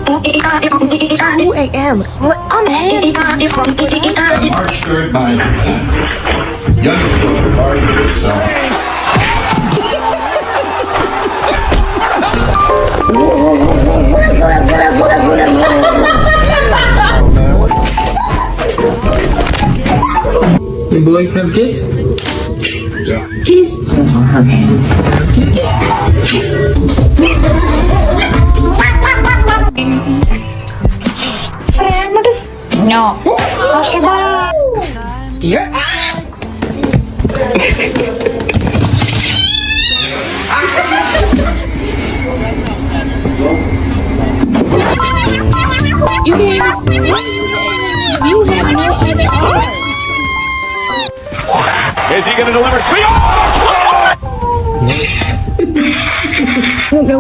2 a.m. What on hand? March 3rd, my youngest daughter, Margaret, itself. Your boyfriend kiss? Kiss. No. Okay ba? Yeah. You have no other arm. Is he going to deliver? No.